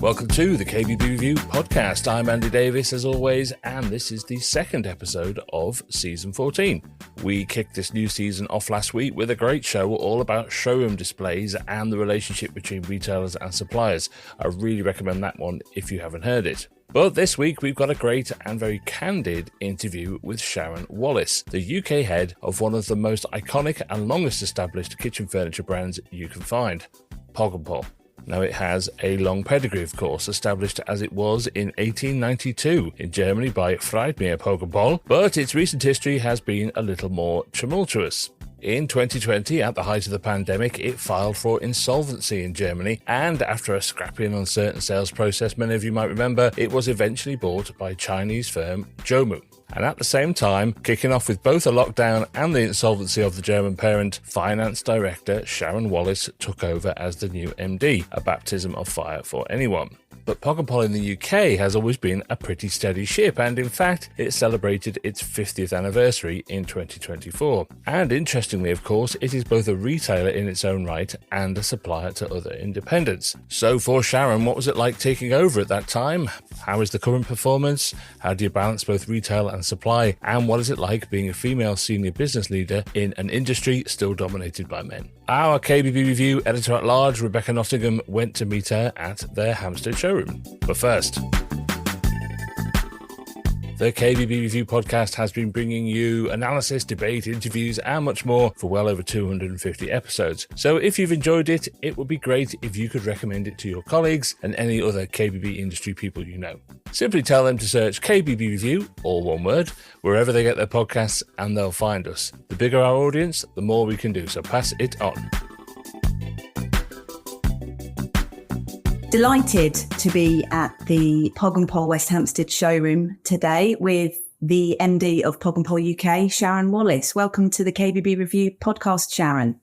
Welcome to the KBB Review podcast. I'm Andy Davies, as always, and this is the second episode of Season 14. We kicked this new season off last week with a great show all about showroom displays and the relationship between retailers and suppliers. I really recommend that one if you haven't heard it. But this week we've got a great and very candid interview with Sharon Wallis, the UK head of one of the most iconic and longest established kitchen furniture brands you can find, Poggenpohl. Now, it has a long pedigree, of course, established as it was in 1892 in Germany by Friedemir Poggenpohl, but its recent history has been a little more tumultuous. In 2020, at the height of the pandemic, it filed for insolvency in Germany, and after a scrappy and uncertain sales process, many of you might remember, it was eventually bought by Chinese firm Jomoo. And at the same time, kicking off with both a lockdown and the insolvency of the German parent, finance director Sharon Wallis took over as the new MD, a baptism of fire for anyone. But Poggenpohl in the UK has always been a pretty steady ship, and in fact, it celebrated its 50th anniversary in 2024. And interestingly, of course, it is both a retailer in its own right and a supplier to other independents. So for Sharon, what was it like taking over at that time? How is the current performance? How do you balance both retail and supply? And what is it like being a female senior business leader in an industry still dominated by men? Our KBB Review editor-at-large, Rebecca Nottingham, went to meet her at their Hampstead showroom. But first, the KBB Review podcast has been bringing you analysis, debate, interviews, and much more for well over 250 episodes. So if you've enjoyed it, it would be great if you could recommend it to your colleagues and any other KBB industry people you know. Simply tell them to search KBB Review, all one word, wherever they get their podcasts, and they'll find us. The bigger our audience, the more we can do, so pass it on. Delighted to be at the Poggenpohl West Hampstead showroom today with the MD of Poggenpohl UK, Sharon Wallis. Welcome to the KBB Review podcast, Sharon.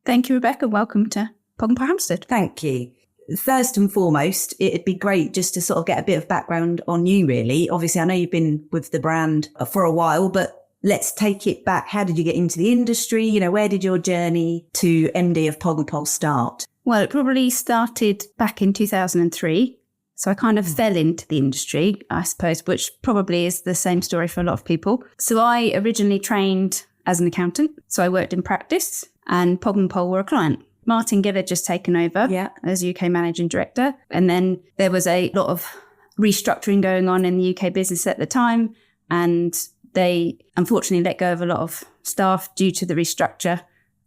Thank you, Rebecca. Welcome to Poggenpohl Hampstead. Thank you. First and foremost, it'd be great just to sort of get a bit of background on you, really. Obviously, I know you've been with the brand for a while, but let's take it back. How did you get into the industry? You know, where did your journey to MD of Poggenpohl start? Well, it probably started back in 2003. So I kind of fell into the industry, I suppose, which probably is the same story for a lot of people. So I originally trained as an accountant. So I worked in practice and Poggenpohl were a client. Martin Gill had just taken over as UK Managing Director. And then there was a lot of restructuring going on in the UK business at the time. And they unfortunately let go of a lot of staff due to the restructure.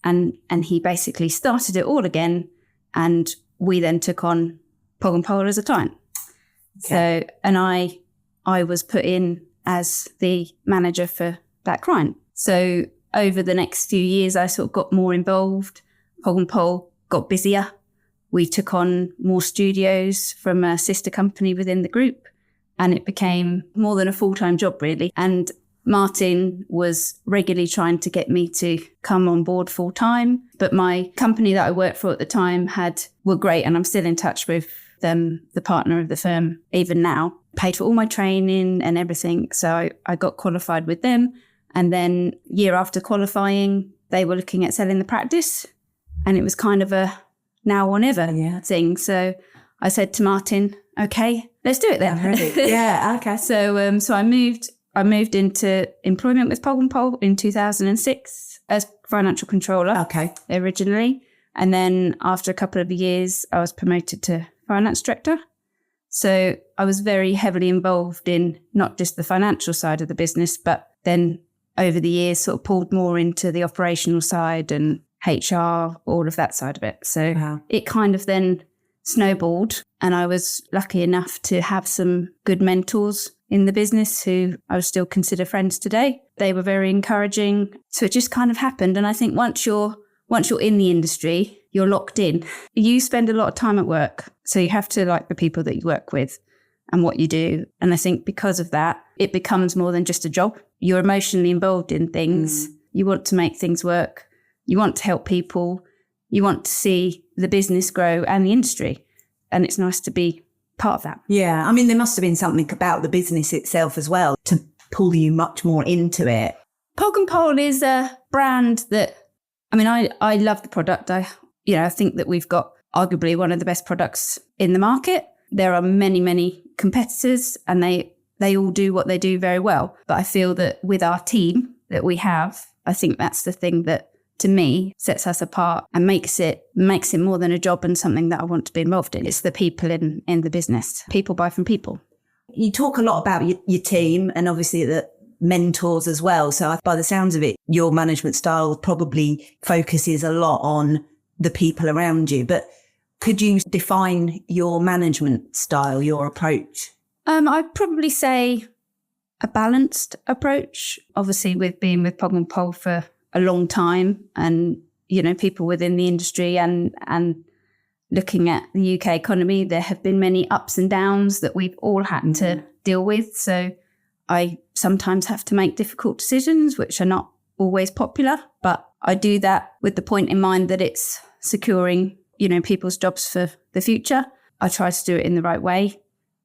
And he basically started it all again. And we then took on Poggenpohl as a client. Okay. So, and I was put in as the manager for that client. So over the next few years, I sort of got more involved. Poggenpohl got busier. We took on more studios from a sister company within the group, and it became more than a full-time job, really. And Martin was regularly trying to get me to come on board full time, but my company that I worked for at the time were great, and I'm still in touch with them, the partner of the firm, even now. Paid for all my training and everything, so I got qualified with them. And then year after qualifying, they were looking at selling the practice, and it was kind of a now or never thing. So I said to Martin, "Okay, let's do it then." I'm ready. Yeah, okay. So I moved into employment with Poggenpohl in 2006 as financial controller originally. And then after a couple of years, I was promoted to finance director. So I was very heavily involved in not just the financial side of the business, but then over the years sort of pulled more into the operational side and HR, all of that side of it. So it kind of then snowballed, and I was lucky enough to have some good mentors in the business who I would still consider friends today. They were very encouraging. So it just kind of happened. And I think once you're in the industry, you're locked in. You spend a lot of time at work. So you have to like the people that you work with and what you do. And I think because of that, it becomes more than just a job. You're emotionally involved in things. You want to make things work. You want to help people. You want to see the business grow and the industry. And it's nice to be part of that. Yeah. I mean, there must have been something about the business itself as well to pull you much more into it. Poggenpohl is a brand that, I mean, I love the product. I think that we've got arguably one of the best products in the market. there are many, many competitors, and they all do what they do very well. But I feel that with our team that we have, I think that's the thing that, to me, sets us apart and makes it more than a job and something that I want to be involved in. It's the people in the business. People buy from people. You talk a lot about your team and obviously the mentors as well. So by the sounds of it, your management style probably focuses a lot on the people around you. But could you define your management style, your approach? I'd probably say a balanced approach. Obviously, with being with Poggenpohl for a long time, and people within the industry and looking at the UK economy, there have been many ups and downs that we've all had to deal with. So I sometimes have to make difficult decisions, which are not always popular, but I do that with the point in mind that it's securing, people's jobs for the future. I try to do it in the right way,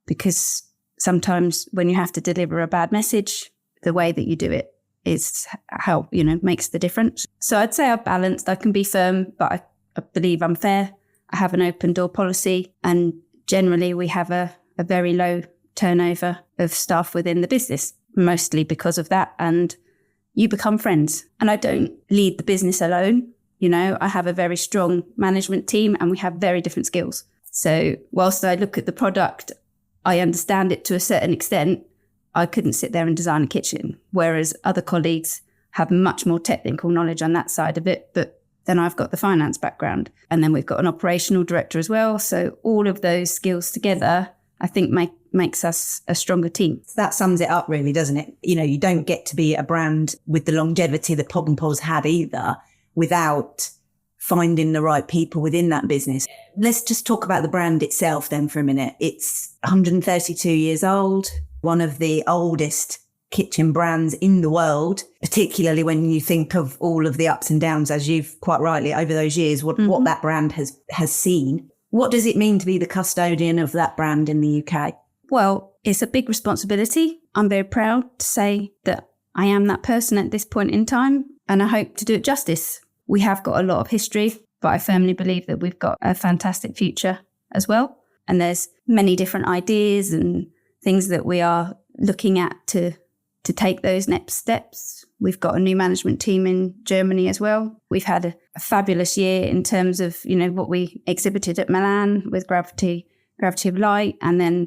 because sometimes when you have to deliver a bad message, the way that you do it is how, makes the difference. So I'd say I'm balanced. I can be firm, but I believe I'm fair. I have an open door policy, and generally we have a very low turnover of staff within the business, mostly because of that. And you become friends. And I don't lead the business alone. I have a very strong management team, and we have very different skills. So whilst I look at the product, I understand it to a certain extent, I couldn't sit there and design a kitchen, whereas other colleagues have much more technical knowledge on that side of it. But then I've got the finance background, and then we've got an operational director as well. So all of those skills together, I think makes us a stronger team. That sums it up really, doesn't it? You don't get to be a brand with the longevity that Poggenpohl's had either without finding the right people within that business. Let's just talk about the brand itself then for a minute. It's 132 years old, one of the oldest kitchen brands in the world, particularly when you think of all of the ups and downs, as you've quite rightly over those years, what that brand has seen. What does it mean to be the custodian of that brand in the UK? Well, it's a big responsibility. I'm very proud to say that I am that person at this point in time, and I hope to do it justice. We have got a lot of history, but I firmly believe that we've got a fantastic future as well. And there's many different ideas and things that we are looking at to take those next steps. We've got a new management team in Germany as well. We've had a fabulous year in terms of, what we exhibited at Milan with Gravity of Light, and then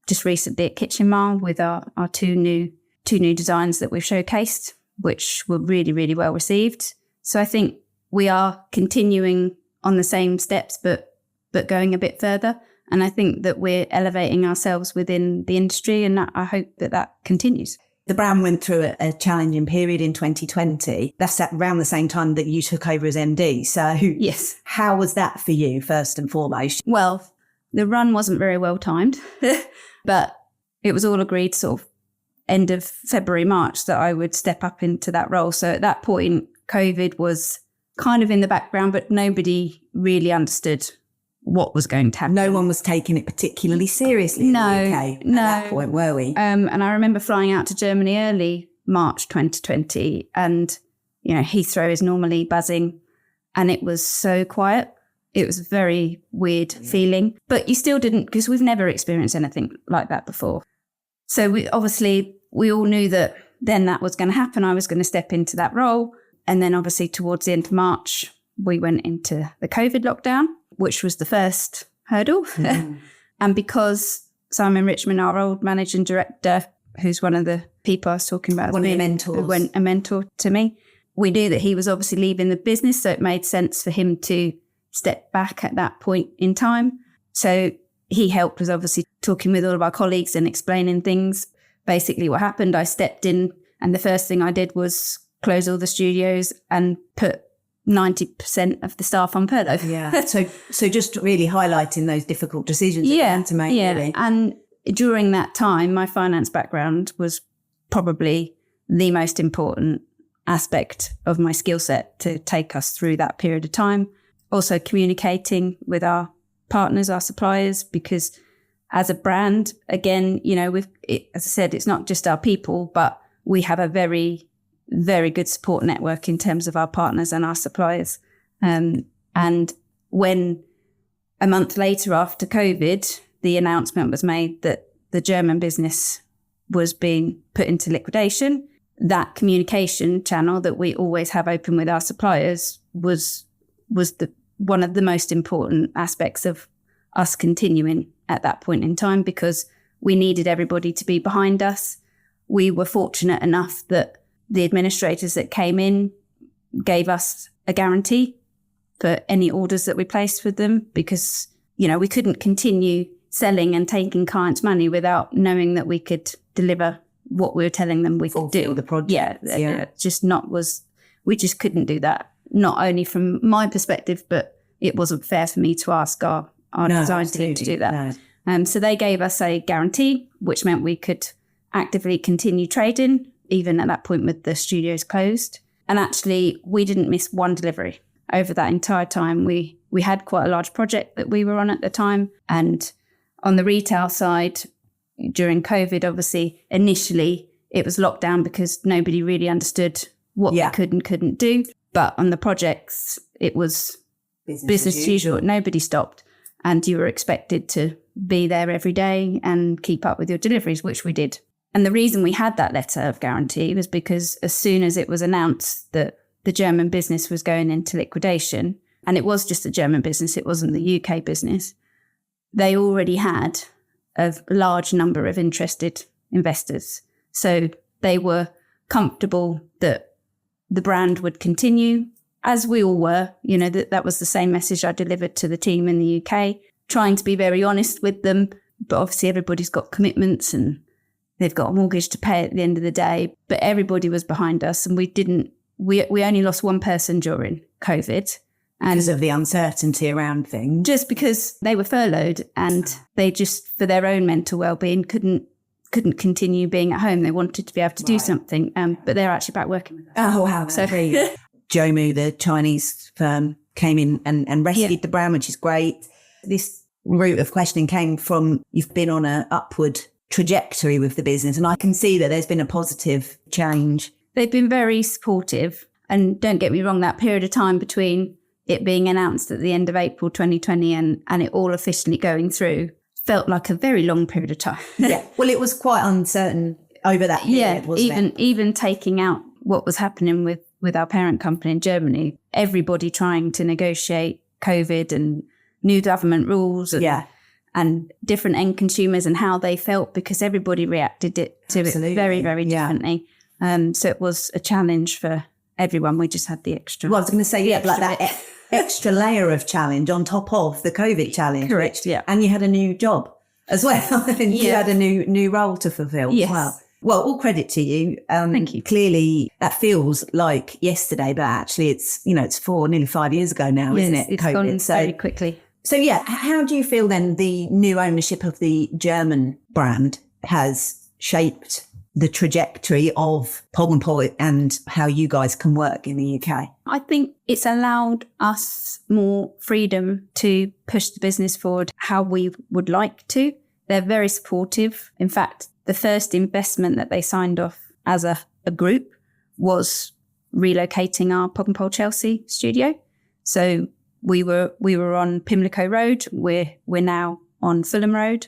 just recently at Kitchen Mile with our two new designs that we've showcased, which were really, really well received. So I think we are continuing on the same steps, but going a bit further. And I think that we're elevating ourselves within the industry, and I hope that continues. The brand went through a challenging period in 2020. That's around the same time that you took over as MD. So yes, how was that for you, first and foremost? Well, the run wasn't very well timed, but it was all agreed sort of end of February, March that I would step up into that role. So at that point, COVID was kind of in the background, but nobody really understood what was going to happen. No one was taking it particularly seriously in the UK at that point, were we? And I remember flying out to Germany early March 2020, and, Heathrow is normally buzzing, and it was so quiet. It was a very weird feeling, but you still didn't, because we've never experienced anything like that before. So we all knew that then that was going to happen. I was going to step into that role. And then obviously towards the end of March, we went into the COVID lockdown, which was the first hurdle. And because Simon Richmond, our old managing director, who's one of the people I was talking about, one of the mentors, a mentor to me, we knew that he was obviously leaving the business. So it made sense for him to step back at that point in time. So he helped us obviously talking with all of our colleagues and explaining things. Basically what happened, I stepped in, and the first thing I did was close all the studios and put 90% of the staff on furlough. Yeah. So just really highlighting those difficult decisions you had to make. Yeah. Really. And during that time, my finance background was probably the most important aspect of my skill set to take us through that period of time. Also communicating with our partners, our suppliers, because as a brand, again, as I said, it's not just our people, but we have a very, very good support network in terms of our partners and our suppliers. And when a month later after COVID, the announcement was made that the German business was being put into liquidation, that communication channel that we always have open with our suppliers was one of the most important aspects of us continuing at that point in time, because we needed everybody to be behind us. We were fortunate enough that the administrators that came in gave us a guarantee for any orders that we placed with them, because, we couldn't continue selling and taking clients' money without knowing that we could deliver what we were telling them we could do. The project. We just couldn't do that. Not only from my perspective, but it wasn't fair for me to ask our design team to do that. No. So they gave us a guarantee, which meant we could actively continue trading, even at that point with the studios closed. And actually, we didn't miss one delivery over that entire time. We had quite a large project that we were on at the time. And on the retail side, during COVID, obviously, initially it was locked down because nobody really understood what we could and couldn't do. But on the projects, it was business as usual. Nobody stopped. And you were expected to be there every day and keep up with your deliveries, which we did. And the reason we had that letter of guarantee was because as soon as it was announced that the German business was going into liquidation, and it was just the German business, it wasn't the UK business, they already had a large number of interested investors. So they were comfortable that the brand would continue, as we all were. That was the same message I delivered to the team in the UK, trying to be very honest with them. But obviously everybody's got commitments and they've got a mortgage to pay at the end of the day. But everybody was behind us, and we only lost one person during COVID. Because of the uncertainty around things. Just because they were furloughed and they just, for their own mental well-being, couldn't continue being at home. They wanted to be able to do something, but they're actually back working with us. Oh, wow. So Jomoo, the Chinese firm, came in and rescued the brand, which is great. This route of questioning came from, you've been on an upward trajectory with the business, and I can see that there's been a positive change. They've been very supportive, and don't get me wrong, that period of time between it being announced at the end of April 2020 and it all officially going through felt like a very long period of time. Yeah. Well, it was quite uncertain over that period, wasn't it? Even taking out what was happening with our parent company in Germany, everybody trying to negotiate COVID and new government rules and different end consumers and how they felt, because everybody reacted to it very, very differently. So it was a challenge for everyone. We just had the extra. Well, I was going to say, like that extra layer of challenge on top of the COVID challenge. Correct, yeah. And you had a new job as well. And you had a new role to fulfill as well. Well, all credit to you. Thank you. Clearly, that feels like yesterday, but actually it's nearly 5 years ago now, isn't it? It's COVID. gone very quickly. So, how do you feel then the new ownership of the German brand has shaped the trajectory of Poggenpohl and how you guys can work in the UK? I think it's allowed us more freedom to push the business forward how we would like to. They're very supportive. In fact, the first investment that they signed off as a group was relocating our Poggenpohl Chelsea studio. So we were on Pimlico Road. We're now on Fulham Road,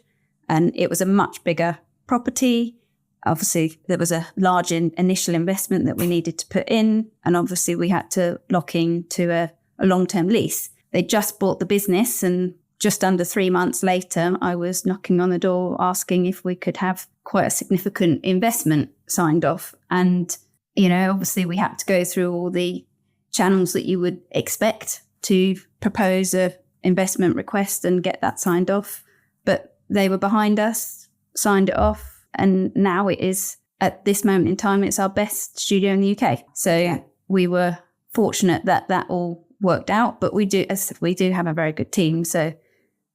and it was a much bigger property. Obviously, there was a large initial investment that we needed to put in, and obviously we had to lock into a long-term lease. They just bought the business, and just under 3 months later, I was knocking on the door asking if we could have quite a significant investment signed off. And, obviously we had to go through all the channels that you would expect to propose a investment request and get that signed off. But they were behind us, signed it off. And now it is, at this moment in time, it's our best studio in the UK. So we were fortunate that all worked out. But we do have a very good team. So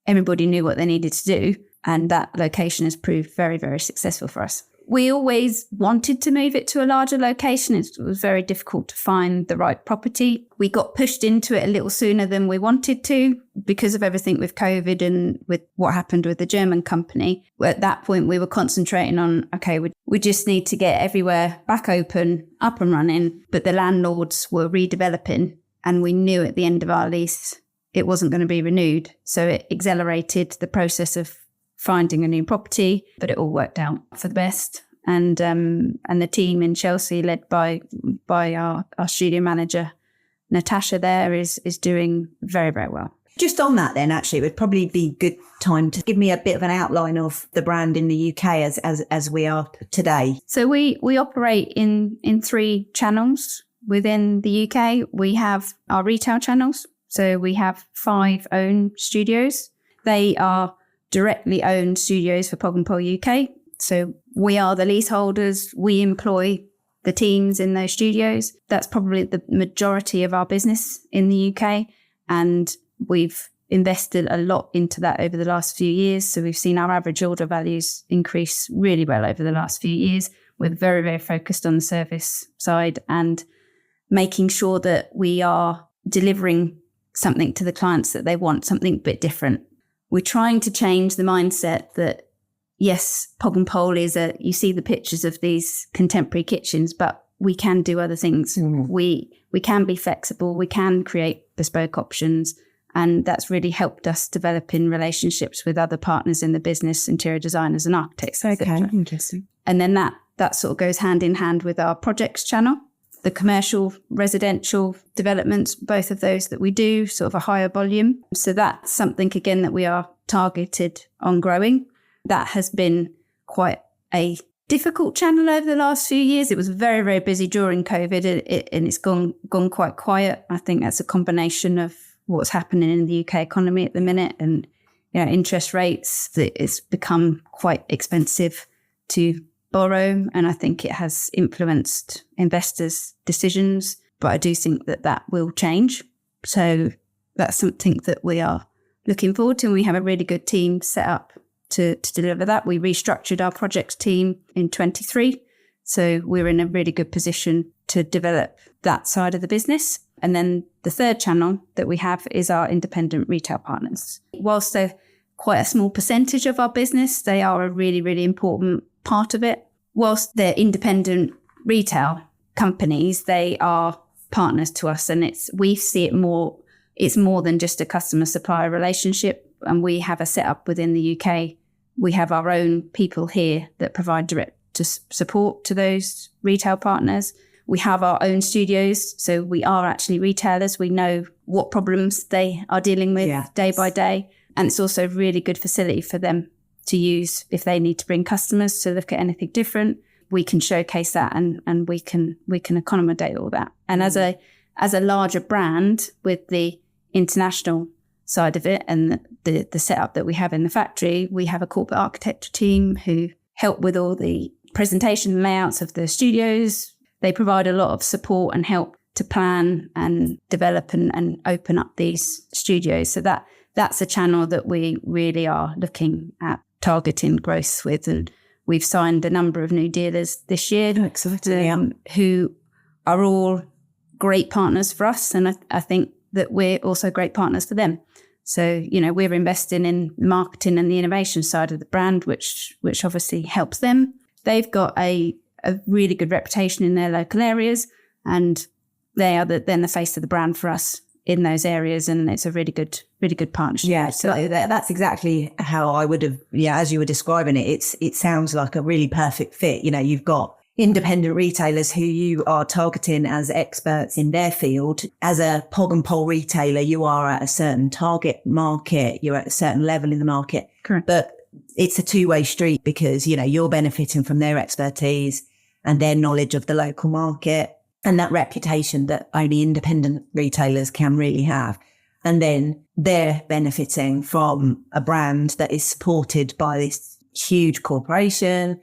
everybody knew what they needed to do. And that location has proved very, very successful for us. We always wanted to move it to a larger location. It was very difficult to find the right property. We got pushed into it a little sooner than we wanted to because of everything with COVID and with what happened with the German company. At that point, we were concentrating on, okay, we just need to get everywhere back open, up and running. But the landlords were redeveloping, and we knew at the end of our lease it wasn't going to be renewed. So it accelerated the process of finding a new property, but it all worked out for the best. And the team in Chelsea, led by our studio manager, Natasha, there is doing very, very well. Just on that then, actually, it would probably be a good time to give me a bit of an outline of the brand in the UK as we are today. So we operate in 3 channels within the UK. We have our retail channels. So we have 5 owned studios. They are directly owned studios for Poggenpohl UK. So we are the leaseholders. We employ the teams in those studios. That's probably the majority of our business in the UK. And we've invested a lot into that over the last few years. So we've seen our average order values increase really well over the last few years. We're very, very focused on the service side and making sure that we are delivering something to the clients that they want, something a bit different. We're trying to change the mindset that, yes, Poggenpohl is you see the pictures of these contemporary kitchens, but we can do other things. Mm. We can be flexible. We can create bespoke options. And that's really helped us develop in relationships with other partners in the business, interior designers and architects. Okay, interesting. And then that sort of goes hand in hand with our projects channel, the commercial, residential developments, both of those that we do, sort of a higher volume. So that's something, again, that we are targeted on growing. That has been quite a difficult channel over the last few years. It was very, very busy during COVID and it's gone quite quiet. I think that's a combination of what's happening in the UK economy at the minute and interest rates. It's become quite expensive to borrow, and I think it has influenced investors' decisions. But I do think that will change. So that's something that we are looking forward to, and we have a really good team set up to deliver that. We restructured our projects team in 23, so we're in a really good position to develop that side of the business. And then the third channel that we have is our independent retail partners. Whilst they're quite a small percentage of our business, they are a really, really important part of it. Whilst they're independent retail companies, they are partners to us, and we see it more. It's more than just a customer-supplier relationship, and we have a setup within the UK. We have our own people here that provide direct support to those retail partners. We have our own studios, so we are actually retailers. We know what problems they are dealing with day by day. And it's also a really good facility for them to use if they need to bring customers to look at anything different. We can showcase that and we can accommodate all that. And as a larger brand with the international side of it and the setup that we have in the factory, we have a corporate architecture team who help with all the presentation and layouts of the studios. They provide a lot of support and help to plan and develop and open up these studios. So that's a channel that we really are looking at targeting growth with. And we've signed a number of new dealers this year who are all great partners for us. And I think that we're also great partners for them. So, we're investing in marketing and the innovation side of the brand, which obviously helps them. They've got a really good reputation in their local areas, and they are then the face of the brand for us in those areas, and it's a really good partnership. Yeah, so that's exactly how I would have, as you were describing it, it sounds like a really perfect fit. You've got independent retailers who you are targeting as experts in their field. As a Poggenpohl retailer, you are at a certain target market, you're at a certain level in the market. Correct. But it's a two-way street because, you're benefiting from their expertise and their knowledge of the local market and that reputation that only independent retailers can really have. And then they're benefiting from a brand that is supported by this huge corporation,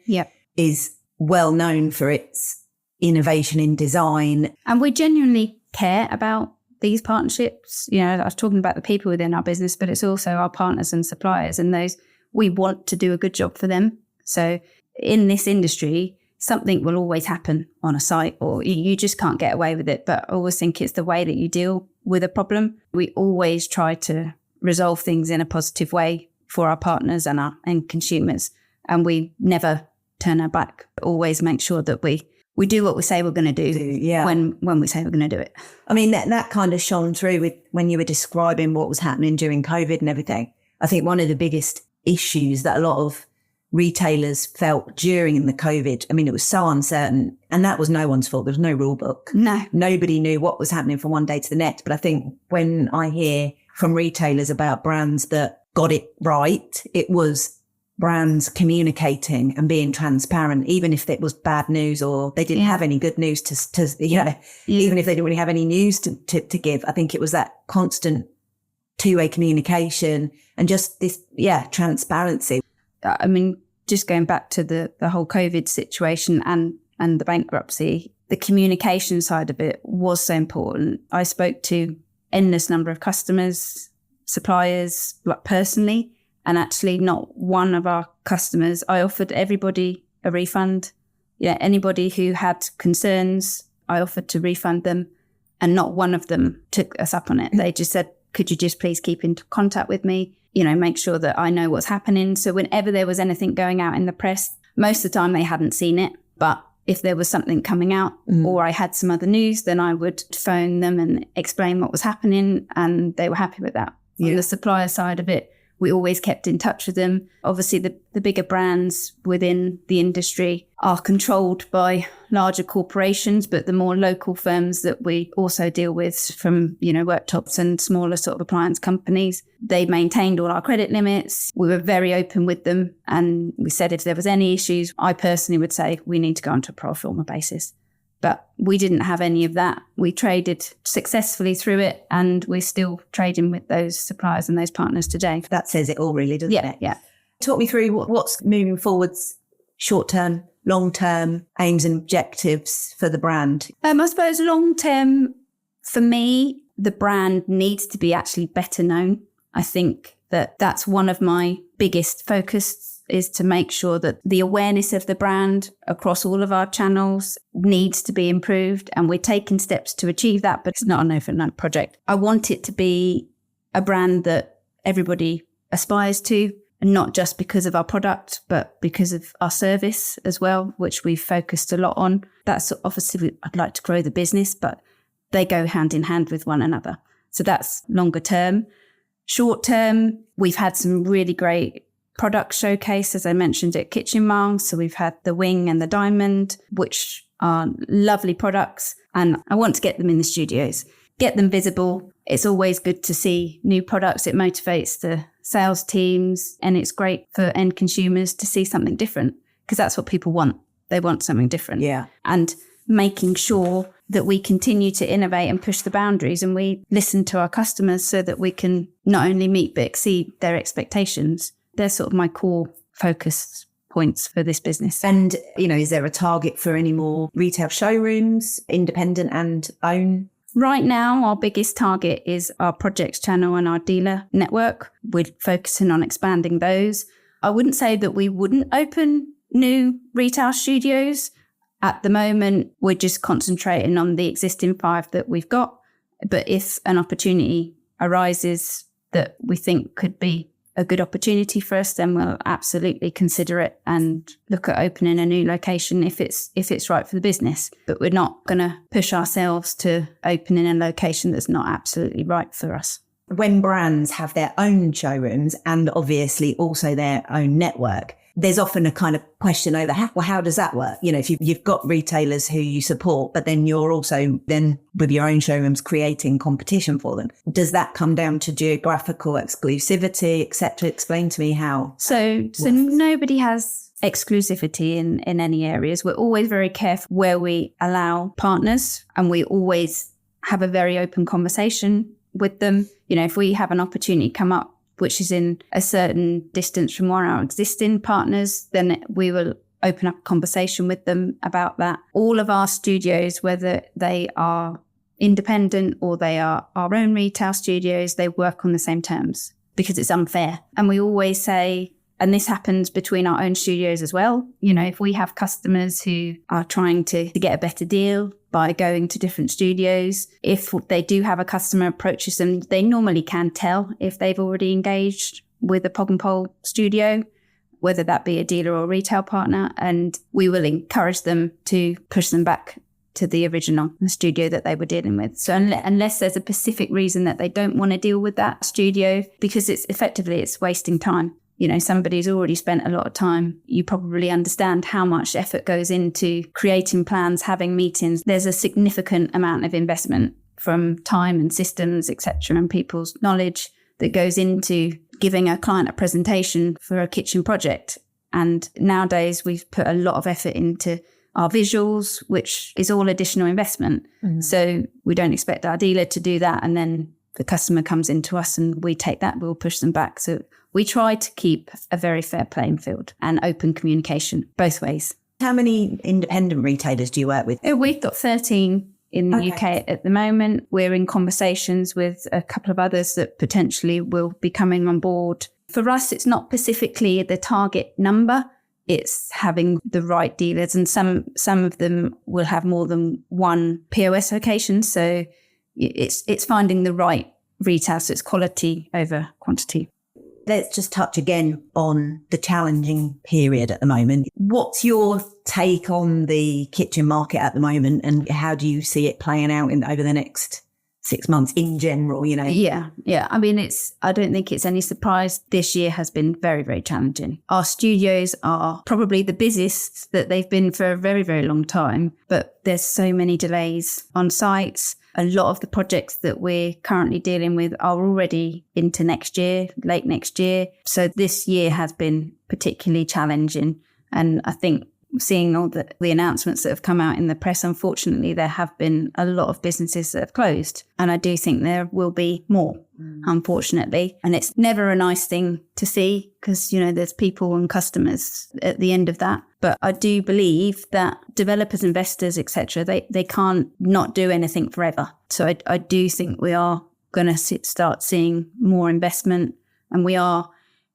is well known for its innovation in design. And we genuinely care about these partnerships. I was talking about the people within our business, but it's also our partners and suppliers, and those we want to do a good job for them. So in this industry, something will always happen on a site, or you just can't get away with it. But I always think it's the way that you deal with a problem. We always try to resolve things in a positive way for our partners and our end consumers. And we never turn our back. Always make sure that we do what we say we're going to do when we say we're going to do it. I mean, that kind of shone through with when you were describing what was happening during COVID and everything. I think one of the biggest issues that a lot of retailers felt during the COVID. I mean, it was so uncertain, and that was no one's fault. There was no rule book. No. Nobody knew what was happening from one day to the next. But I think when I hear from retailers about brands that got it right, it was brands communicating and being transparent, even if it was bad news or they didn't have any good news even if they didn't really have any news to give. I think it was that constant two-way communication and just this, transparency. I mean, just going back to the whole COVID situation and the bankruptcy, the communication side of it was so important. I spoke to endless number of customers, suppliers, like personally, and actually not one of our customers, I offered everybody a refund. Anybody who had concerns, I offered to refund them, and not one of them took us up on it. They just said, could you just please keep in contact with me? Make sure that I know what's happening. So whenever there was anything going out in the press, most of the time they hadn't seen it. But if there was something coming out or I had some other news, then I would phone them and explain what was happening, and they were happy with that. On the supplier side of it, we always kept in touch with them. Obviously, the bigger brands within the industry are controlled by larger corporations, but the more local firms that we also deal with from, worktops and smaller sort of appliance companies, they maintained all our credit limits. We were very open with them. And we said if there was any issues, I personally would say we need to go onto a pro forma basis. But we didn't have any of that. We traded successfully through it, and we're still trading with those suppliers and those partners today. That says it all, really, doesn't it? Yeah. Talk me through what's moving forwards, short-term, long-term aims and objectives for the brand. I suppose long-term, for me, the brand needs to be actually better known. I think that's one of my biggest focus is to make sure that the awareness of the brand across all of our channels needs to be improved. And we're taking steps to achieve that, but it's not an overnight project. I want it to be a brand that everybody aspires to, and not just because of our product, but because of our service as well, which we've focused a lot on. That's obviously, I'd like to grow the business, but they go hand in hand with one another. So that's longer term. Short term, we've had some really great product showcase, as I mentioned, at Kitchen Mile. So we've had the Wing and the Diamond, which are lovely products. And I want to get them in the studios, get them visible. It's always good to see new products. It motivates the sales teams, and it's great for end consumers to see something different, because that's what people want. They want something different. Yeah. And making sure that we continue to innovate and push the boundaries, and we listen to our customers so that we can not only meet but exceed their expectations. They're sort of my core focus points for this business. And, is there a target for any more retail showrooms, independent and own? Right now, our biggest target is our projects channel and our dealer network. We're focusing on expanding those. I wouldn't say that we wouldn't open new retail studios. At the moment, we're just concentrating on the existing 5 that we've got. But if an opportunity arises that we think could be a good opportunity for us, then we'll absolutely consider it and look at opening a new location if it's right for the business. But we're not going to push ourselves to opening a location that's not absolutely right for us. When brands have their own showrooms and obviously also their own network, there's often a kind of question over how does that work? If you've got retailers who you support, but then you're also then with your own showrooms creating competition for them. Does that come down to geographical exclusivity, etc.? Explain to me how. So nobody has exclusivity in any areas. We're always very careful where we allow partners, and we always have a very open conversation with them. If we have an opportunity come up which is in a certain distance from one of our existing partners, then we will open up a conversation with them about that. All of our studios, whether they are independent or they are our own retail studios, they work on the same terms, because it's unfair. And we always say, and this happens between our own studios as well, if we have customers who are trying to get a better deal by going to different studios, if they do have a customer approaches them, they normally can tell if they've already engaged with a Poggenpohl studio, whether that be a dealer or retail partner, and we will encourage them to push them back to the original studio that they were dealing with. So unless there's a specific reason that they don't want to deal with that studio, because it's wasting time. somebody's already spent a lot of time, you probably understand how much effort goes into creating plans, having meetings. There's a significant amount of investment from time and systems, etc., and people's knowledge that goes into giving a client a presentation for a kitchen project. And nowadays we've put a lot of effort into our visuals, which is all additional investment. Mm-hmm. So we don't expect our dealer to do that, and then the customer comes into us and we take that, we'll push them back. So we try to keep a very fair playing field and open communication both ways. How many independent retailers do you work with? We've got 13 in the UK at the moment. We're in conversations with a couple of others that potentially will be coming on board. For us, it's not specifically the target number. It's having the right dealers, and some of them will have more than one POS location. So it's finding the right retail. So it's quality over quantity. Let's just touch again on the challenging period at the moment. What's your take on the kitchen market at the moment, and how do you see it playing out over the next 6 months in general, Yeah. I mean, I don't think it's any surprise this year has been very, very challenging. Our studios are probably the busiest that they've been for a very, very long time, but there's so many delays on sites. A lot of the projects that we're currently dealing with are already into next year, late next year. So this year has been particularly challenging. And I think seeing all the announcements that have come out in the press, unfortunately, there have been a lot of businesses that have closed. And I do think there will be more, unfortunately. And it's never a nice thing to see because, there's people and customers at the end of that. But I do believe that developers, investors, etc., they can't not do anything forever. So I do think we are going to start seeing more investment, and we are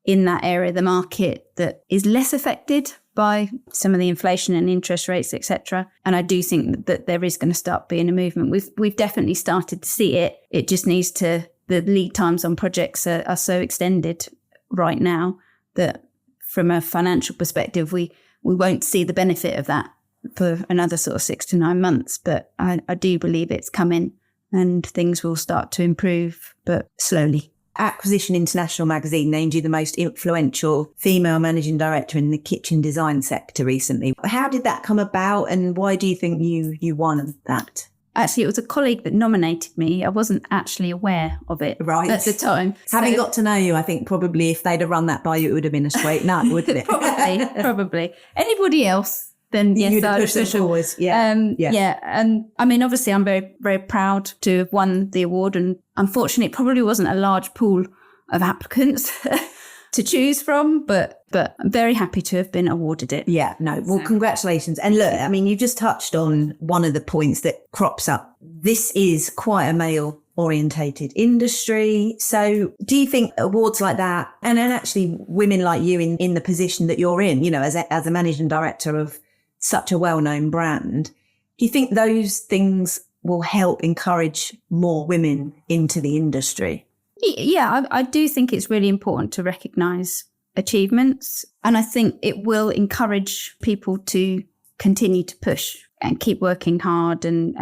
in that area of the market that is less affected by some of the inflation and interest rates, etc. And I do think that there is going to start being a movement. We've definitely started to see it. It just needs to, the lead times on projects are so extended right now that from a financial perspective, we won't see the benefit of that for another sort of 6 to 9 months. But I do believe it's coming and things will start to improve, but slowly. Acquisition International magazine named you the most influential female managing director in the kitchen design sector recently. How did that come about, and why do you think you won that? Actually, it was a colleague that nominated me. I wasn't actually aware of it at the time. Having got to know you, I think probably if they'd have run that by you, it would have been a straight nut, wouldn't it? Probably. Anybody else? Then yes, I'd push it forward. Yeah. And I mean, obviously, I'm very, very proud to have won the award. And unfortunately, it probably wasn't a large pool of applicants to choose from, but I'm very happy to have been awarded it. Yeah, no. Well, congratulations. And look, I mean, you just touched on one of the points that crops up. This is quite a male orientated industry. So do you think awards like that, and then actually women like you in the position that you're in, as a managing director of such a well-known brand, do you think those things will help encourage more women into the industry? Yeah, I do think it's really important to recognise achievements. And I think it will encourage people to continue to push and keep working hard and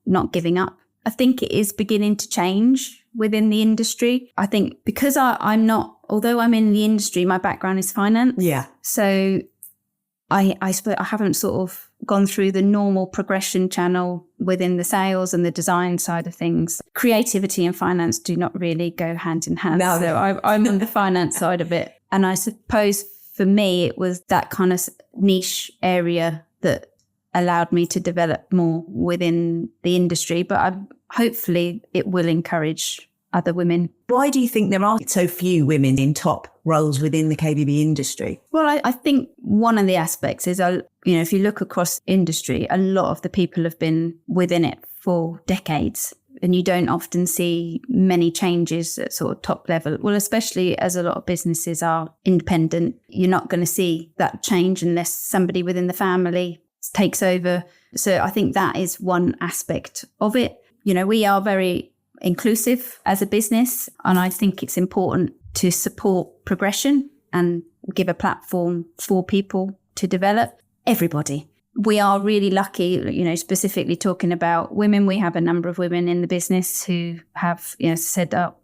not giving up. I think it is beginning to change within the industry. I think because I'm not, although I'm in the industry, my background is finance. Yeah. So I suppose I haven't sort of gone through the normal progression channel within the sales and the design side of things. Creativity and finance do not really go hand in hand. No. So I'm on the finance side of it. And I suppose for me, it was that kind of niche area that allowed me to develop more within the industry. But hopefully it will encourage other women. Why do you think there are so few women in top roles within the KBB industry? Well, I think one of the aspects is, if you look across industry, a lot of the people have been within it for decades, and you don't often see many changes at sort of top level. Well, especially as a lot of businesses are independent, you're not going to see that change unless somebody within the family takes over. So I think that is one aspect of it. We are very inclusive as a business, and I think it's important to support progression and give a platform for people to develop. Everybody. We are really lucky, specifically talking about women. We have a number of women in the business who have, set up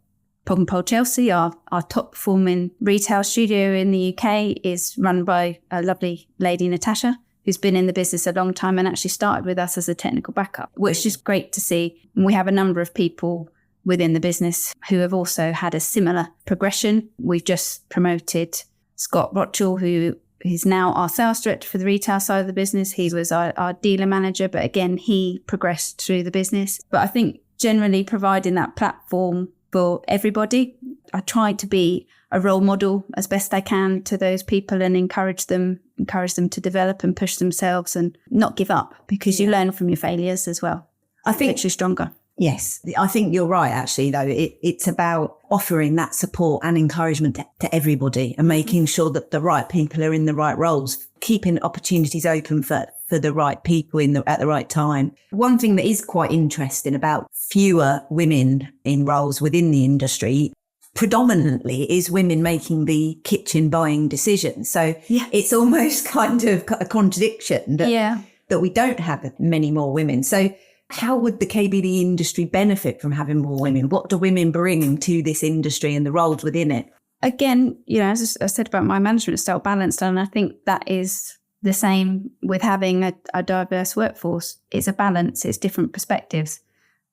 Poggenpohl Chelsea, our top performing retail studio in the UK, is run by a lovely lady, Natasha, who's been in the business a long time and actually started with us as a technical backup, which is great to see. And we have a number of people within the business who have also had a similar progression. We've just promoted Scott Rochell, who is now our sales director for the retail side of the business. He was our dealer manager, but again, he progressed through the business. But I think generally providing that platform for everybody, I try to be a role model as best I can to those people and encourage them to develop and push themselves and not give up, because you learn from your failures as well. I think it makes you stronger. Yes, I think you're right, actually, though. It's about offering that support and encouragement to everybody and making sure that the right people are in the right roles, keeping opportunities open for the right people at the right time. One thing that is quite interesting about fewer women in roles within the industry predominantly is women making the kitchen buying decisions. So it's almost kind of a contradiction that we don't have many more women. So how would the KBD industry benefit from having more women? What do women bring to this industry and the roles within it? Again, as I said about my management style balanced, and I think that is the same with having a diverse workforce. It's a balance, it's different perspectives.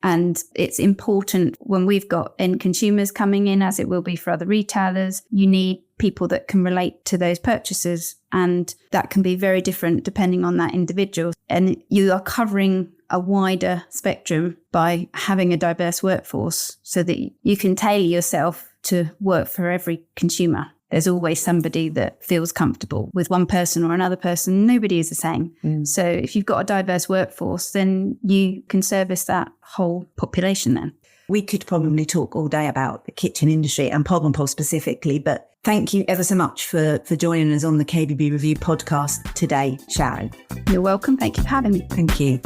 And it's important when we've got end consumers coming in, as it will be for other retailers, you need people that can relate to those purchases. And that can be very different depending on that individual. And you are covering a wider spectrum by having a diverse workforce so that you can tailor yourself to work for every consumer. There's always somebody that feels comfortable with one person or another person. Nobody is the same. So if you've got a diverse workforce, then you can service that whole population then. We could probably talk all day about the kitchen industry and Poggenpohl specifically, but thank you ever so much for joining us on the KBB Review podcast today, Sharon. You're welcome. Thank you for having me. Thank you.